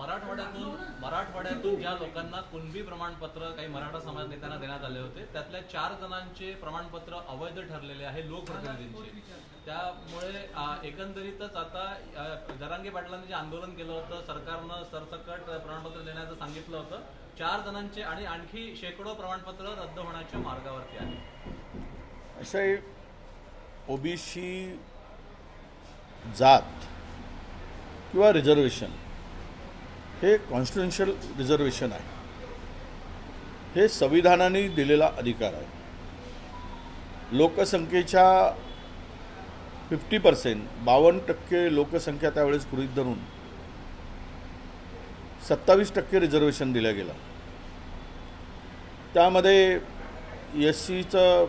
मराठवाड्यातून ज्या लोकांना कुणबी प्रमाणपत्र काही मराठा समाज नेत्यांना देण्यात आले होते त्यातल्या 4 जणांचे प्रमाणपत्र अवैध ठरलेले आहे लोकप्रतिनिधींचे। त्यामुळे एकंदरीतच आता जरांगे पाटलांनी जे आंदोलन केलं होतं, सरकारनं सरसकट प्रमाणपत्र देण्याचं सांगितलं होतं, 4 जणांचे आणि आणखी शेकडो प्रमाणपत्र रद्द होण्याच्या मार्गावरती आहे। असे ओबीसी जात किंवा रिझर्वेशन हे कॉन्स्टिट्युशनल रिझर्वेशन आहे, हे संविधानाने दिलेला अधिकार आहे। लोकसंख्येच्या 50% 52% लोकसंख्या त्यावेळेस गृहीत धरून 27% रिझर्वेशन दिलं गेलं। त्यामध्ये एससीचं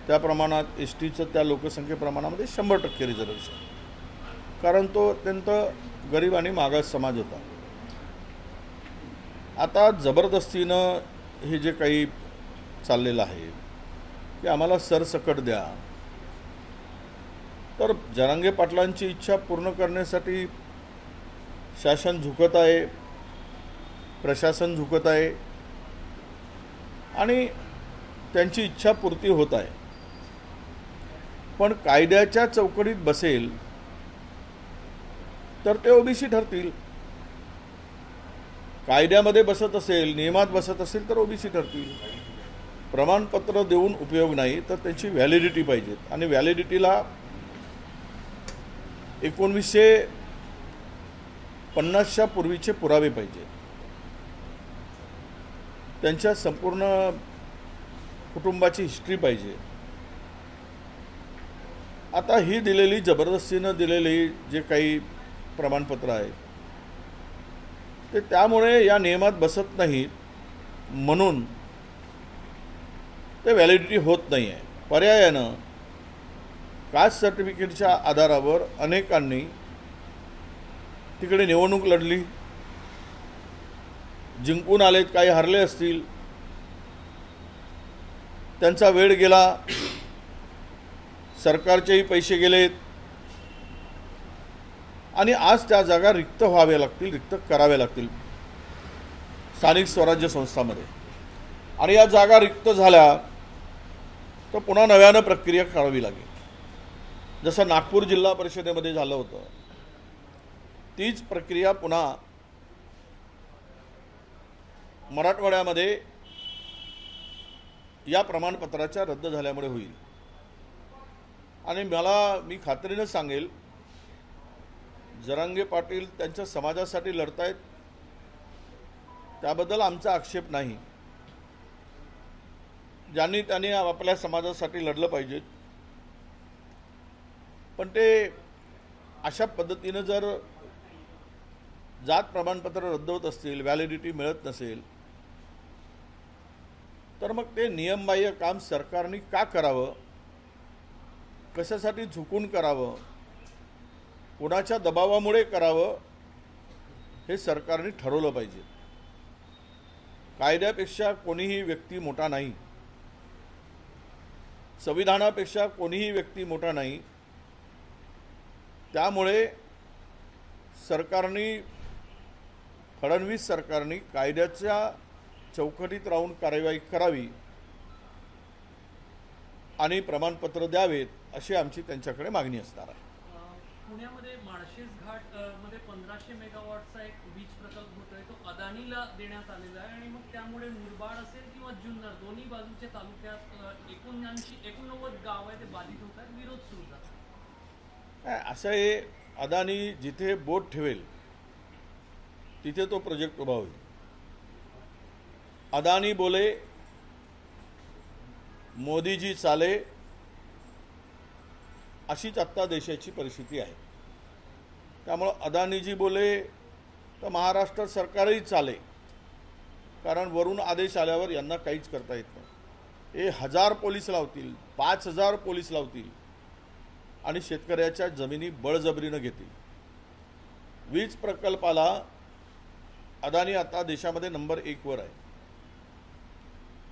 त्या प्रमाणात, एस टीचं त्या लोकसंख्येप्रमाणामध्ये 100% रिझर्वेशन, कारण तो अत्यंत गरीब आणि मागास समाज होता। आता जबरदस्तीनं हे जे काही चाललेलं आहे की आम्हाला सरसकट द्या, तर जरांगे पाटलांची इच्छा पूर्ण करण्यासाठी शासन झुकत आहे, प्रशासन झुकत आहे आणि त्यांची इच्छा पूर्ती होत आहे। पण कायद्याच्या चौकटीत बसेल तर ते ओबीसी ठरतील, कायद्यामध्ये बसत असेल, नियमात बसत असेल तर ओबीसी ठरतील। प्रमाणपत्र देऊन उपयोग नाही, तर त्यांची व्हॅलिडिटी पाहिजे आणि व्हॅलिडिटीला 1950च्या पूर्वीचे पुरावे पाहिजे, त्यांच्या संपूर्ण कुटुंबाची हिस्ट्री पाहिजे। आता ही दिलेली जबरदस्तीनं दिलेली जे काही प्रमाणपत्र आहे ते त्यामुळे या नियमात बसत नाहीत, म्हणून ते व्हॅलिडिटी होत नाही आहे। पर्यायानं कास्ट सर्टिफिकेटच्या आधारावर अनेकांनी तिकडे निवडणूक लढली, जिंकून आलेत, काही हरले असतील, त्यांचा वेळ गेला, सरकारचेही पैसे गेलेत आणि आज त्या जागा रिक्त व्हाव्या लागतील, रिक्त कराव्या लागतील स्थानिक स्वराज्य संस्थांमध्ये। आणि या जागा रिक्त झाल्या तर पुन्हा नव्यानं प्रक्रिया करावी लागेल, जसं नागपूर जिल्हा परिषदेमध्ये झालं होतं, तीच प्रक्रिया पुन्हा मराठवाड्यामध्ये या प्रमाणपत्राच्या रद्द झाल्यामुळे होईल। आणि मी खात्रीनं सांगेल, जरांगे पाटील त्यांच्या समाजासाठी लढतायत, त्याबद्दल आमचा आक्षेप नाही। त्यांनी आपल्या समाजासाठी लढलं पाहिजे, पण ते अशा पद्धतीनं जर जात प्रमाणपत्र रद्द होत असतील, व्हॅलिडिटी मिळत नसेल, तर मग ते नियमबाह्य काम सरकारने का करावं, कशासाठी झुकून करावं, कोणाच्या दबावामुळे करावं, हे सरकारने ठरवलं पाहिजे। कायद्यापेक्षा कोणीही व्यक्ती मोठा नाही, संविधानापेक्षा कोणीही व्यक्ती मोठा नाही। त्यामुळे फडणवीस सरकारने कायद्याच्या चौकटीत राहून कार्यवाही करावी आणि प्रमाणपत्र द्यावेत, अशी आमची त्यांच्याकडे मागणी असणार आहे। पुण्यामध्ये माळशेज घाट मध्ये 1500 मेगावॉटचा एक वीज प्रकल्प होतोय, तो अदानीला देण्यात आलेला आहे आणि मग त्यामुळे मुरबाड असेल किंवा जुन्नर दोन्ही बाजूच्या तालुक्यात 89 गाव आहे ते बाधित होत आहेत, विरोध सुरू झाला। असं हे अदानी जिथे बोट ठेवेल तिथे तो प्रोजेक्ट उभा होईल। अदानी बोले मोदीजी चाले, अशीच आत्ता देशाची परिस्थिती आहे। त्यामुळे अदानीजी बोले तर महाराष्ट्र सरकारही चाले, कारण वरून आदेश आल्यावर यांना काहीच करता येत नाही। हे 1000 पोलीस लावतील, 5000 पोलीस लावतील आणि शेतकऱ्याच्या जमिनी बळजबरीनं घेतील। वीज प्रकल्पाला अदानी आता देशामध्ये नंबर 1 वर आहे।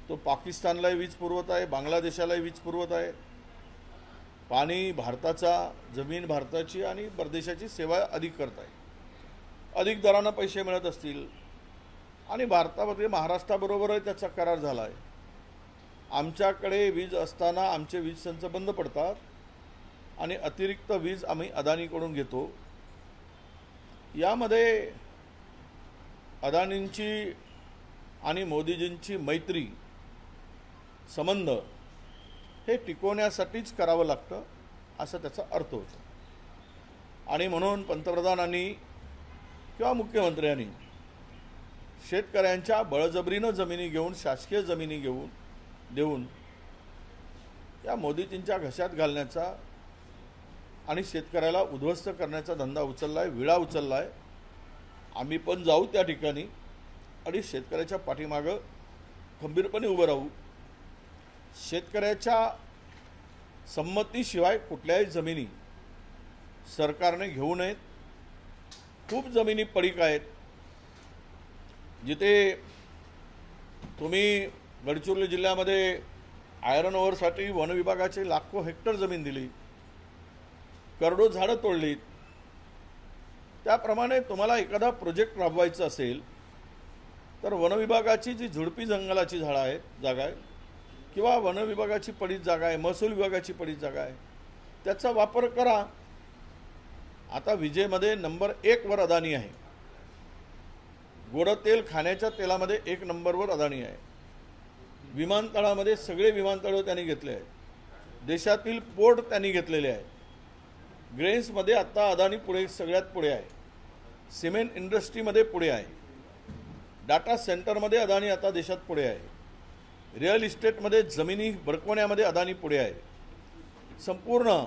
तो पाकिस्तानलाही वीज पुरवत आहे, बांगलादेशालाही वीज पुरवत आहे। पाणी भारताचा, जमीन भारताची आणि परदेशाची सेवा अधिक करत आहे। अधिक दरानं पैसे मिळत असतील आणि भारतामध्ये महाराष्ट्राबरोबरही त्याचा करार झाला आहे. आमच्याकडे वीज असताना आमचे वीज संच बंद पडतात आणि अतिरिक्त वीज आम्ही अदानीकडून घेतो. यामध्ये अदानींची आणि मोदीजींची मैत्री संबंध हे टिकवण्यासाठीच करावं लागतं असं त्याचा अर्थ होतो. आणि म्हणून पंतप्रधानांनी किंवा मुख्यमंत्र्यांनी शेतकऱ्यांच्या बळजबरीनं जमिनी घेऊन, शासकीय जमिनी देऊन या मोदीजींच्या घशात घालण्याचा आणि शेतकऱ्याला उद्ध्वस्त करण्याचा धंदा उचलला आहे, विळा उचलला आहे. आम्ही पण जाऊ त्या ठिकाणी आणि शेतकऱ्याच्या पाठीमागं खंबीरपणे उभं राहू. शेतकऱ्याच्या संमतीशिवाय कुठल्याही जमिनी सरकारने घेऊ नयेत. खूप जमिनी पडीक आहेत जिथे तुम्ही गडचिरोली जिल्ह्यामध्ये आयरन ओव्हरसाठी वन विभागाचे लाखो हेक्टर जमीन दिली, करोडो झाडं तोडलीत. त्याप्रमाणे तुम्हाला एखादा प्रोजेक्ट राबवायचा असेल तर वन विभागाची जी झुडपी जंगलाची झाडं आहेत, जागा आहे, किंवा वन विभागाची पडीत जागा आहे, महसूल विभागाची पडीत जागा आहे, त्याचा वापर करा. आता विजेमध्ये नंबर 1 वर अदानी आहे. गोडं तेल खाण्याच्या तेलामध्ये 1 नंबरवर अदानी आहे. विमानतळामध्ये सगळे विमानतळ त्यांनी घेतले आहेत. देशातील पोर्ट त्यांनी घेतलेले आहेत. ग्रेन्समध्ये आत्ता अदानी पुढे, सगळ्यात पुढे आहे. सिमेंट इंडस्ट्रीमध्ये पुढे आहे. डाटा सेंटरमध्ये अदानी आता देशात पुढे आहे. रिअल इस्टेटमध्ये जमिनी बरकवण्यामध्ये अदानी पुढे आहे. संपूर्ण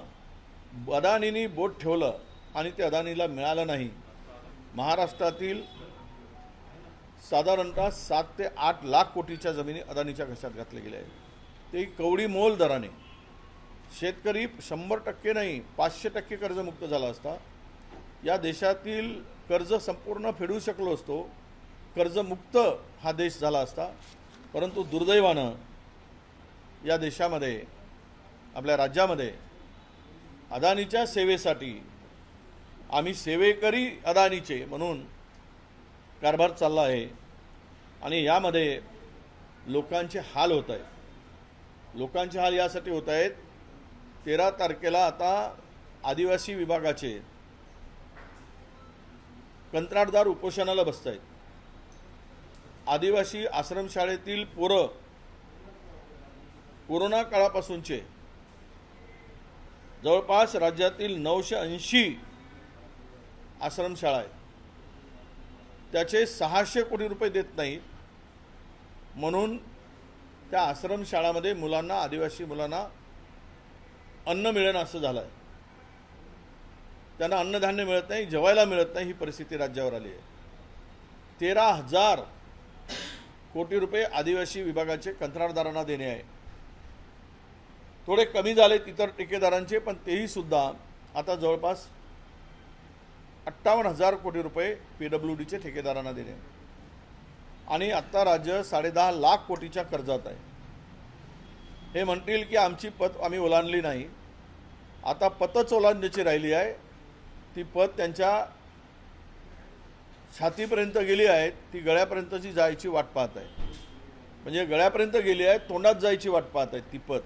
अदानींनी बोट ठेवलं आणि ते अदानीला मिळालं नाही. महाराष्ट्रातील साधारणतः 7 ते 8 लाख कोटीच्या जमिनी अदानीच्या घशात घातल्या गेल्या आहेत. ते कवडी मोल दराने. शेतकरी 100% नाही 500% कर्जमुक्त झाला असता. या देशातील कर्ज संपूर्ण फेडू शकलो असतो. कर्जमुक्त हा देश झाला असता. परंतु दुर्दैवानं या देशामध्ये, आपल्या राज्यामध्ये अदानीच्या सेवेसाठी आम्ही सेवेकरी अदानीचे म्हणून कारभार चालला आहे आणि यामध्ये लोकांचे हाल होत आहेत. लोकांचे हाल यासाठी होत आहेत, 13 तारखेला आता आदिवासी विभागाचे कंत्राटदार उपोषणाला बसत आहेत. आदिवासी आश्रमशाळेतील पोरं कोरोना काळापासूनचे जवळपास राज्यातील 980 आश्रमशाळा आहेत. त्याचे 600 कोटी रुपये देत नाहीत म्हणून त्या आश्रमशाळामध्ये मुलांना, आदिवासी मुलांना अन्न मिळेना असं झालं आहे. त्यांना अन्नधान्य मिळत नाही, जेवायला मिळत नाही, ही परिस्थिती राज्यावर आली आहे. 13,000 कोटी रुपये आदिवासी विभागाचे कंत्राटदारांना देणे आहे. थोडे कमी झाले इतर ठेकेदारांचे, पण तेही सुद्धा आता जवळपास 58,000 कोटी रुपये PWDचे ठेकेदारांना देणे. आणि आत्ता राज्य 10.5 लाख कोटीच्या कर्जात आहे. हे म्हणतील की आमची पत आम्ही ओलांडली नाही. आता पतच ओलांडण्याची राहिली आहे. ती पत त्यांच्या छातीपर्यंत गेली आहे, ती गळ्यापर्यंतची जायची वाट पाहत आहे. म्हणजे गळ्यापर्यंत गेली आहे, तोंडात जायची वाट पाहत आहे ती पत.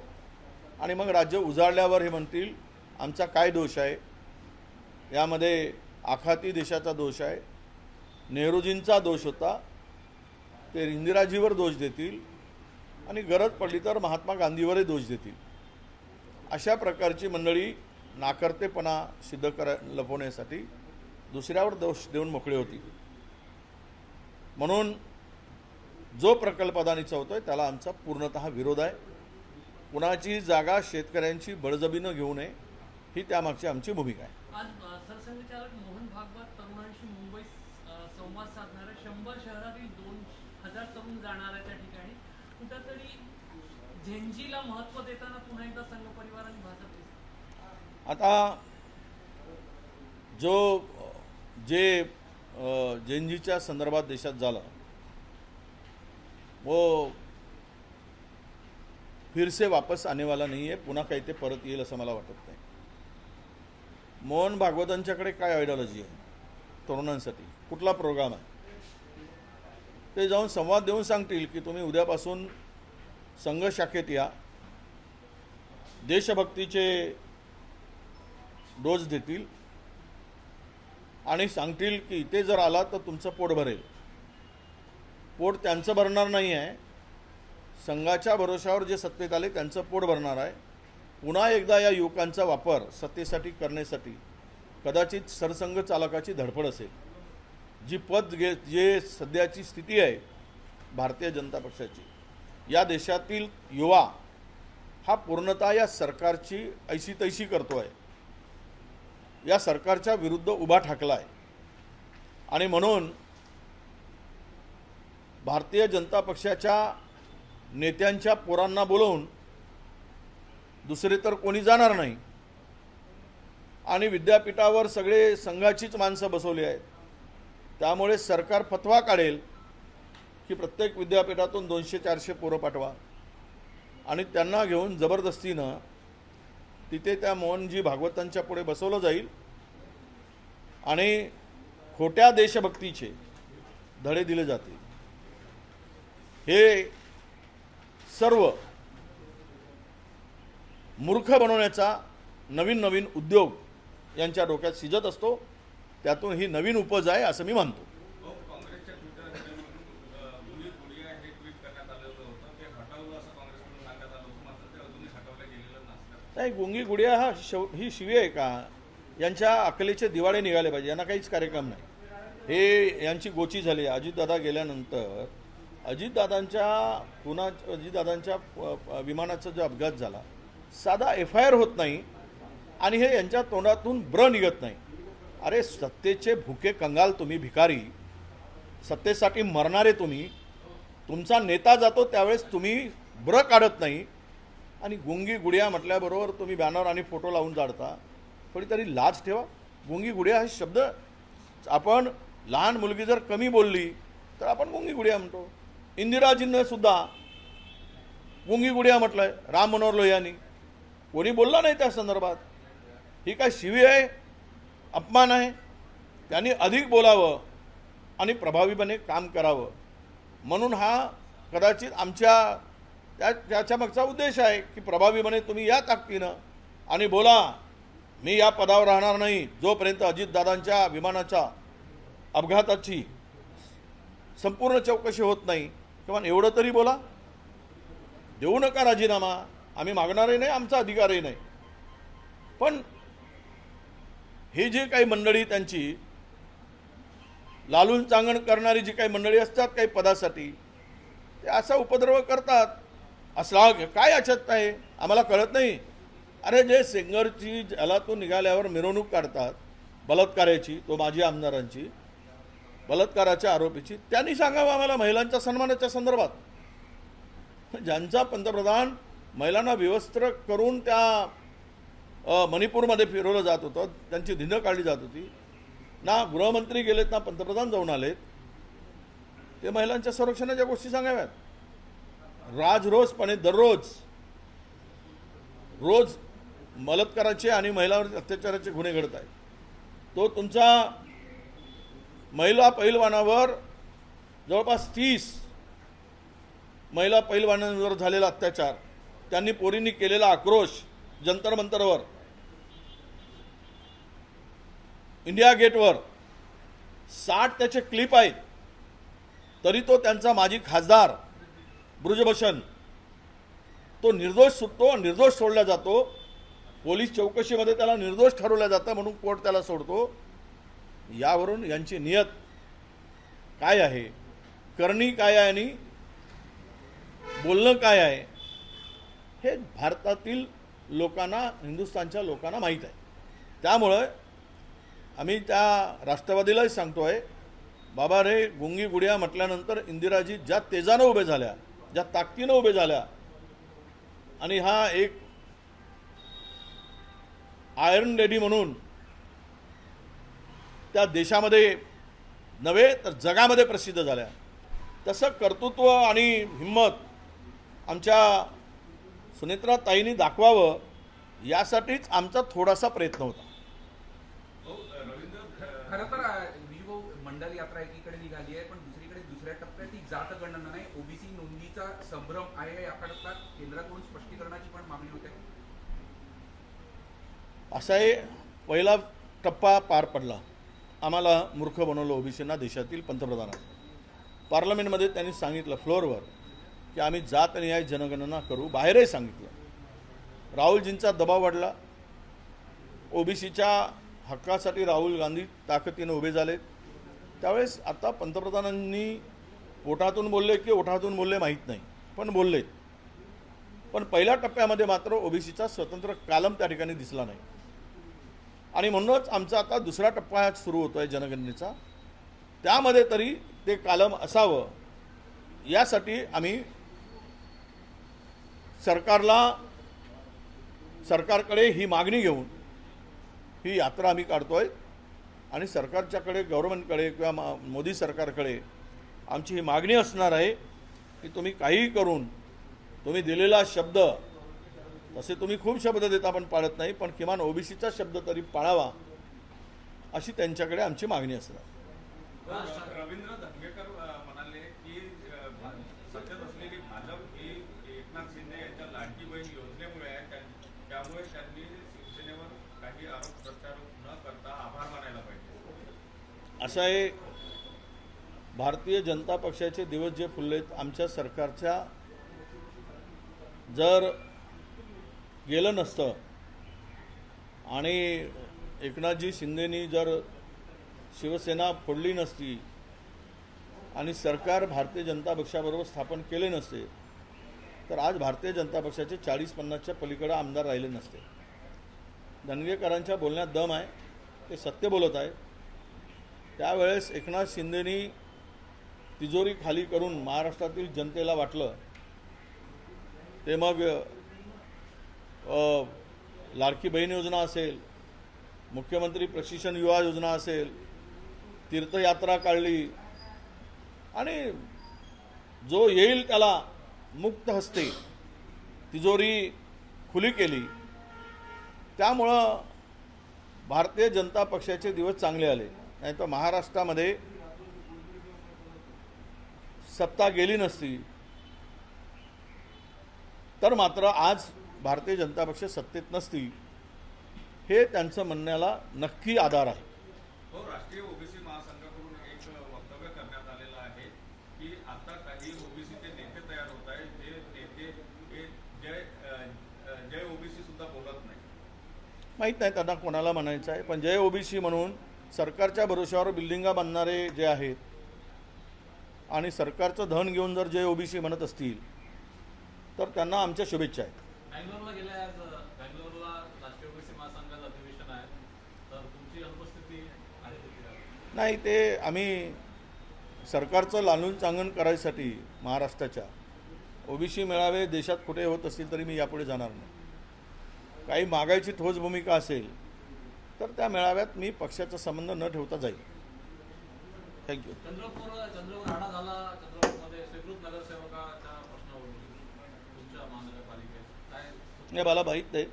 आणि मग राज्य उजाडल्यावर हे म्हणतील आमचा काय दोष आहे. यामध्ये आखाती देशाचा दोष आहे, नेहरूजींचा दोष होता, ते इंदिराजीवर दोष देतील आणि गरज पडली तर महात्मा गांधीवरही दोष देतील. अशा प्रकारची मंडळी नाकर्तेपणा सिद्ध लपवण्यासाठी दुसऱ्यावर दोष देऊन मोकळे होती. म्हणून जो प्रकल्प अदानीचा होतोय त्याला आमचा पूर्णतः विरोध आहे. कुणाची जागा शेतकऱ्यांची बळजबरीनं घेऊ नये ही त्यामागची आमची भूमिका आहे. आज सरसंघचालक मोहन भागवत तरुणांशी मुंबईत संवाद साधणार आहे. 100 शहरातील 2,000 तरुण जाणार आहे त्या ठिकाणी. कुठंतरी झेंजीला महत्त्व देताना पुन्हा एकदा संघ परिवार आणि भाजप दिसतं. आता जे झेंजीच्या संदर्भात देशात झालं वो फिर से वापस आने वाला नहीं है. पुन्हा काही ते परत येईल असं मला वाटत नाही. मोहन भागवतांच्याकडे काय आयडियोलॉजी आहे? तरुणांसाठी कुठला प्रोग्राम आहे ते जाऊन संवाद देऊन सांगतील की तुम्ही उद्यापासून संघ शाखेत या, देशभक्तीचे डोस देतील आणि सांगतील की इथे जर आला तर तुमचं पोट भरेल. पोट त्यांचं भरणार नाही आहे, संघाच्या भरोशावर जे सत्तेत आले त्यांचं पोट भरणार आहे. पुन्हा एकदा या युवकांचा वापर सत्तेसाठी करण्यासाठी कदाचित सरसंघ चालकाची धडपड असेल. जी जे सध्याची स्थिती आहे भारतीय जनता पक्षाची, या देशातील युवा हा पूर्णतः या सरकारची ऐशी तैशी करतो आहे, या सरकारच्या विरुद्ध उभा ठाकला आहे. आणि म्हणून भारतीय जनता पक्षाच्या नेत्यांच्या पोरांना बोलवून दुसरे तर कोणी जाणार नाही आणि विद्यापीठावर सगळे संघाचीच माणसं बसवली आहेत. त्यामुळे सरकार फतवा काढेल की प्रत्येक विद्यापीठातून 200-400 पोरं पाठवा आणि त्यांना घेऊन जबरदस्तीनं तिथे त्या मोहनजी भागवतांच्या पुढे बसवलं जाईल आणि खोट्या देशभक्तीचे धडे दिले जातील. हे सर्व मूर्ख बनवण्याचा नवीन नवीन उद्योग यांच्या डोक्यात शिजत असतो. त्यातून ही नवीन उपज आहे असं मी मानतो. काँग्रेसच्या ट्विटर हँडलवरून गुन्हे गुडिया हे ट्विट करण्यात आलं होतं, ते हटवलं असं काँग्रेसकडून सांगण्यात आलं होतं, मात्र ते अजूनही हटवलं गेलेलं नसतं. नाही, गुंगी गुडिया ही शिवी आहे का? यांच्या अकलेचे दिवाळे निघाले पाहिजे, यांना काहीच कार्यक्रम नाही. हे यांची गोची झाली. अजितदादा गेल्यानंतर अजितदादांच्या विमानाचा जो अपघात झाला, साधा FIR होत नाही आणि हे यांच्या तोंडातून ब्र निघत नाही. अरे सत्तेचे भुके कंगाल तुम्ही, भिकारी, सत्तेसाठी मरणारे तुम्ही, तुमचा नेता जातो त्यावेळेस तुम्ही ब्र काढत नाही आणि गुंगी गुडिया म्हटल्याबरोबर तुम्ही बॅनर आणि फोटो लावून जाडता. थोडी लाज ठेवा. गुंगी गुडिया हा शब्द, आपण लहान मुलगी जर कमी बोलली तर आपण गुंगी गुडिया म्हणतो. इंदिराजींना सुद्धा गुंगी गुडिया म्हटलंय, राम मनोहर लोहियांनी, कोणी बोलला नाही त्या संदर्भात. ही काय शिवी आहे? अपमान आहे. त्यांनी अधिक बोलावं आणि प्रभावीपणे काम करावं. म्हणून हा कदाचित त्याच्या मागचा उद्देश आहे की प्रभावीपणे तुम्ही या ताकदीनं आणि बोला, मी या पदावर राहणार नाही जोपर्यंत अजितदादांच्या विमानाच्या अपघाताची संपूर्ण चौकशी होत नाही. किंवा एवढं तरी बोला. देऊ नका राजीनामा, आम्ही मागणारही नाही, आमचा अधिकारही नाही. पण हे जे काही मंडळी त्यांची लालून चांगण करणारी जी काही मंडळी असतात काही पदासाठी, ते असा उपद्रव करतात. असला काय याच्यात आहे आम्हाला कळत नाही. अरे जे सेंगरची जलातून निघाल्यावर मिरवणूक काढतात बलात्काराची, तो माजी आमदारांची बलात्काराच्या आरोपीची, त्यांनी सांगावं आम्हाला महिलांच्या सन्मानाच्या संदर्भात. ज्यांचा पंतप्रधान महिलांना विवस्त्र करून त्या मणिपूरमध्ये फिरवलं जात होतं, त्यांची धिंड काढली जात होती. ना गृहमंत्री गेलेत ना पंतप्रधान जाऊन आलेत. ते महिलांच्या संरक्षणाच्या गोष्टी सांगाव्यात. राजरोजपणे दररोज बलात्काराचे आणि महिलांवर अत्याचाराचे गुन्हे घडत आहेत. तो तुमचा महिला पैलवानावर जवळपास 30 महिला पैलवानांवर झालेला अत्याचार, त्यांनी पोरींनी केलेला आक्रोश जंतर मंतरवर, इंडिया गेटवर 60 त्याचे क्लिप आहेत. तरी तो त्यांचा माजी खासदार ब्रुजभूषण तो निर्दोष सुटतो, निर्दोष सोडला जातो. पोलीस चौकशीमध्ये त्याला निर्दोष ठरवलं जातं म्हणून कोर्ट त्याला सोडतो. यावरून यांची नियत काय आहे, करणी काय आहे आणि बोलणं काय आहे हे भारतातील लोकांना, हिंदुस्थानच्या लोकांना माहीत आहे. त्यामुळं आम्ही त्या राष्ट्रवादीलाही सांगतो आहे, बाबा रे, गुंगी गुडिया म्हटल्यानंतर इंदिराजी ज्या तेजानं उभे झाल्या, ज्या ताकदीनं उभे झाल्या आणि हा एक आयर्न लेडी म्हणून त्या देशामध्ये नव्हे तर जगामध्ये प्रसिद्ध झाल्या, तसं कर्तृत्व आणि हिंमत आमच्या सुनेत्रा ताईंनी दाखवावं यासाठीच आमचा थोडासा प्रयत्न होता. खरं तर मंडल यात्रा एकीकडे निघाली आहे, पण दुसरीकडे दुसऱ्या टप्प्यात ही जात गणना नाही, ओबीसी नोंदणीचा संभ्रम आहे, याकरता केंद्राकडून स्पष्टीकरणाची पण मागणी होते. असा आहे, पहिला टप्पा पार पडला, आम्हाला मूर्ख बनवलं ओबीसींना देशातील पंतप्रधानांनी. पार्लमेंटमध्ये त्यांनी सांगितलं फ्लोअरवर की आम्ही जातनिहाय जनगणना करू, बाहेरही सांगितलं. राहुलजींचा दबाव वाढला, ओबीसीच्या हक्कासाठी राहुल गांधी ताकदीने उभे झाले. त्यावेळेस आता पंतप्रधानांनी पोटातून बोलले की ओठातून बोलले माहीत नाही, पण बोललेत. पण पहिल्या टप्प्यामध्ये मात्र ओबीसीचा स्वतंत्र कालम त्या ठिकाणी दिसला नाही. आणि म्हणूनच आमचा आता दुसरा टप्पा सुरू होतो आहे जनगणनेचा. त्यामध्ये तरी ते कालम असावं यासाठी आम्ही सरकारकडे ही मागणी घेऊन ही यात्रा आम्ही काढतोय. आणि सरकारच्याकडे, गव्हर्नमेंटकडे किंवा मोदी सरकारकडे आमची ही मागणी असणार आहे की तुम्ही काहीही करून तुम्ही दिलेला शब्द, तसे तुम्ही खूप शब्द देता पण पाळत नाही, पण किमान ओबीसीचा शब्द तरी पाळावा अशी त्यांच्याकडे आमची मागणी असणार. रवींद्र धंगेकर म्हणाले की सत्तेत असलेली भाजप ही एकनाथ शिंदे यांच्या लाडकी बहीण योजनेमुळे आहे, त्यामुळे त्यांनी शिवसेनेवर काही आरोप प्रत्यारोप न करता आभार मानायला पाहिजे. असं आहे, भारतीय जनता पक्षाचे दिवस जे फुललेत, आमच्या सरकारच्या जर गेलं नसतं आणि एकनाथजी शिंदेनी जर शिवसेना फोडली नसती आणि सरकार भारतीय जनता पक्षाबरोबर स्थापन केले नसते, तर आज भारतीय जनता पक्षाचे 40-50च्या पलीकडे आमदार राहिले नसते. धनगेकरांच्या बोलण्यात दम आहे, ते सत्य बोलत आहे. त्यावेळेस एकनाथ शिंदेनी तिजोरी खाली करून महाराष्ट्रातील जनतेला वाटलं, ते मग लाडकी बहीण योजना असेल, मुख्यमंत्री प्रशिक्षण युवा योजना असेल, तीर्थयात्रा काढली आणि जो येईल त्याला मुक्त हस्ते तिजोरी खुली केली. त्यामुळं भारतीय जनता पक्षाचे दिवस चांगले आले. नाही तर महाराष्ट्रामध्ये सत्ता गेली नसती, तर मात्र आज भारतीय जनता पक्ष सत्तेत नसती, हे त्यांचं म्हणण्याला नक्की आधार आहे. हो, राष्ट्रीय ओबीसी महासंघाकडून एक वक्तव्य करण्यात आलेलं आहे की आता काही ओबीसीचे नेते तयार होत आहेत, जे नेते हे जय ओबीसी सुद्धा बोलत नाही. माहीत नाही त्यांना कोणाला म्हणायचं आहे, पण जय ओबीसी म्हणून सरकारच्या भरोश्यावर बिल्डिंगा बांधणारे जे आहेत आणि सरकारचं धन घेऊन जर जय ओबीसी म्हणत असतील तर त्यांना आमच्या शुभेच्छा आहेत. बँगलोरला गेले, आज बँगलोरला राष्ट्रीय ओबीसी महासंघाचं अधिवेशन आहे, तर तुमची अनुपस्थिती आहे तिथे? नाही, ते आम्ही सरकारचं लालून चांगण करायसाठी महाराष्ट्राच्या ओबीसी मेळावे देशात कुठे होत असतील तरी मी यापुढे जाणार नाही. काही मागायची ठोस भूमिका असेल तर त्या मेळाव्यात मी पक्षाचा संबंध न ठेवता जाईल. थँक्यू. चंद्रपूर राडा झाला, चंद्रपूरमध्ये स्वीकृत नगरसेवकाच्या प्रश्नावरून तुमच्या महानगरपालिकेत काय? नाही, मला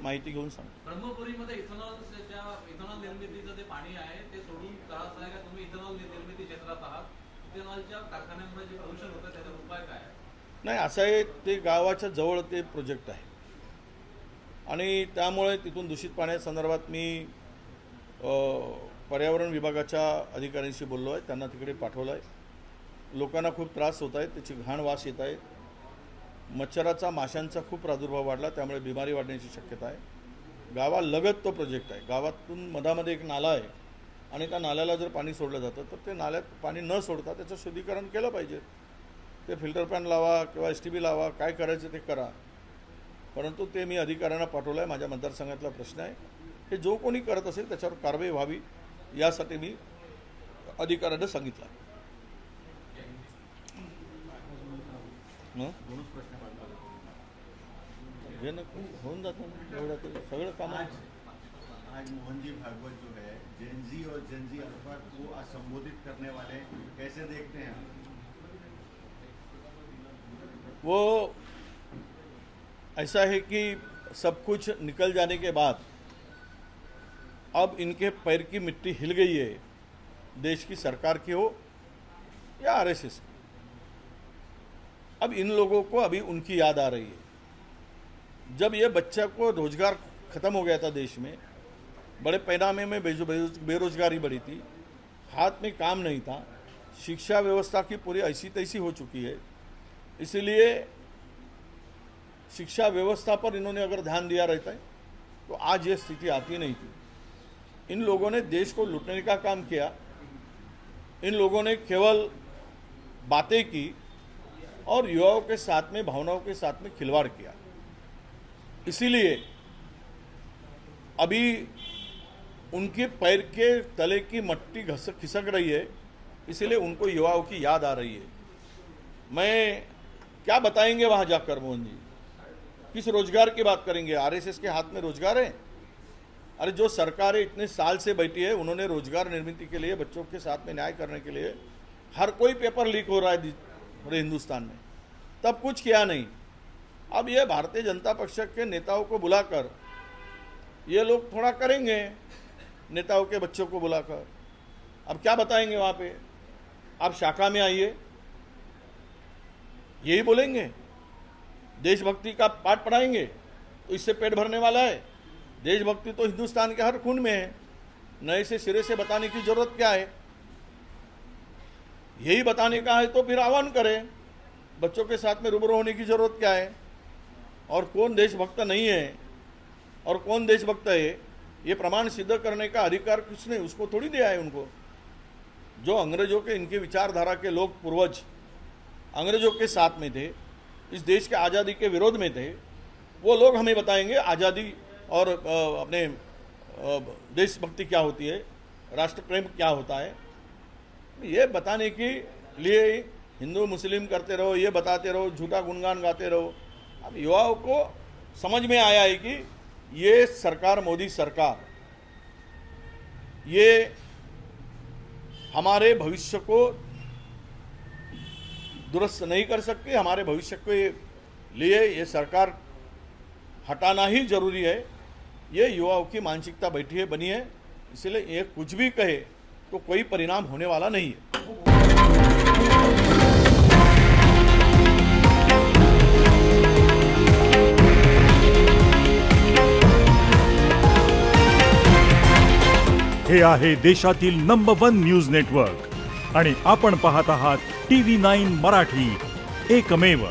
माहिती घेऊन सांग. ब्रह्मपुरीमध्ये इथेनॉल निर्मितीचं ते पाणी आहे ते सोडून त्रास आहे का? तुम्ही इथेनॉल निर्मिती क्षेत्रात आहात, इथेनॉलच्या कारखान्यामुळे जे प्रदूषण होतं त्याचा उपाय काय आहे? नाही, असं आहे, ते गावाच्या जवळ ते प्रोजेक्ट आहे आणि त्यामुळे तिथून दूषित पाण्यासंदर्भात मी पर्यावरण विभागाच्या अधिकाऱ्यांशी बोललो आहे, त्यांना तिकडे पाठवलं आहे. लोकांना खूप त्रास होत आहे, त्याची घाण वास येत आहे, मच्छराचा, माशांचा खूप प्रादुर्भाव वाढला, त्यामुळे बिमारी वाढण्याची शक्यता आहे. गावालगत तो प्रोजेक्ट आहे, गावातून मधामध्ये एक नाला आहे आणि त्या नाल्याला जर पाणी सोडलं जातं तर ते नाल्यात पाणी न सोडता त्याचं शुद्धीकरण केलं पाहिजे. ते फिल्टर पॅन लावा किंवा STB लावा, काय करायचं ते करा, परंतु ते मी अधिकाऱ्यांना पाठवलं आहे. माझ्या मतदारसंघातला प्रश्न आहे, हे जो कोणी करत असेल त्याच्यावर कारवाई व्हावी यासाठी मी अधिकाऱ्यांना सांगितलं. हे नको होऊन जातं एवढं तरी सगळं काम. आज मोहनजी भागवत जो है जेनजी और जेनजी अल्फा को आज संबोधित करने वाले कैसे देखते हैं? वो ऐसा है कि सब कुछ निकल जाने के बाद अब इनके पैर की मिट्टी हिल गई है, देश की सरकार की हो या आरएसएस की। अब इन लोगों को अभी उनकी याद आ रही है। जब ये बच्चा को रोजगार खत्म हो गया था देश में, बड़े पैमाने में बेरोजगारी बढ़ी थी, हाथ में काम नहीं था, शिक्षा व्यवस्था की पूरी ऐसी तैसी हो चुकी है, इसलिए शिक्षा व्यवस्था पर इन्होंने अगर ध्यान दिया रहता है तो आज ये स्थिति आती नहीं थी। इन लोगों ने देश को लूटने का काम किया। इन लोगों ने केवल बातें की और युवाओं के साथ में, भावनाओं के साथ में खिलवाड़ किया। इसीलिए अभी उनके पैर के तले की मट्टी खिसक रही है, इसीलिए उनको युवाओं की याद आ रही है। मैं क्या बताएंगे वहां जाकर मोहन जी, किस रोजगार की बात करेंगे? आरएसएस के हाथ में रोजगार है? अरे जो सरकारें इतने साल से बैठी है, उन्होंने रोजगार निर्मित के लिए, बच्चों के साथ में न्याय करने के लिए, हर कोई पेपर लीक हो रहा है पूरे हिंदुस्तान में, तब कुछ किया नहीं। अब ये भारतीय जनता पक्ष के नेताओं को बुलाकर ये लोग थोड़ा करेंगे, नेताओं के बच्चों को बुलाकर। अब क्या बताएंगे वहां पे? आप शाखा में आइए, यही बोलेंगे? देशभक्ति का पाठ पढ़ाएंगे तो इससे पेट भरने वाला है? देशभक्ति तो हिंदुस्तान के हर खून में है, नए से सिरे से बताने की जरूरत क्या है? यही बताने का है तो फिर आह्वान करें, बच्चों के साथ में रूबरू होने की जरूरत क्या है? और कौन देशभक्त नहीं है और कौन देशभक्त है, ये प्रमाण सिद्ध करने का अधिकार किसने उसको थोड़ी दिया है उनको। जो अंग्रेजों के, इनके विचारधारा के लोग पूर्वज अंग्रेजों के साथ में थे, इस देश के आज़ादी के विरोध में थे, वो लोग हमें बताएंगे आज़ादी और अपने देशभक्ति क्या होती है, राष्ट्र प्रेम क्या होता है। ये बताने के लिए हिंदू मुस्लिम करते रहो, ये बताते रहो, झूठा गुणगान गाते रहो। अब युवाओं को समझ में आया है कि ये सरकार, मोदी सरकार, ये हमारे भविष्य को दुरुस्त नहीं कर सकती। हमारे भविष्य के लिए ये सरकार हटाना ही जरूरी है। ये युवाओं की मानसिकता बैठी है, बनी है, इसलिए ये कुछ भी कहे तो कोई परिणाम होने वाला नहीं है। हे आहे देशातील नंबर 1 न्यूज नेटवर्क आणि आपण पाहत आहात TV9 मराठी, एकमेव।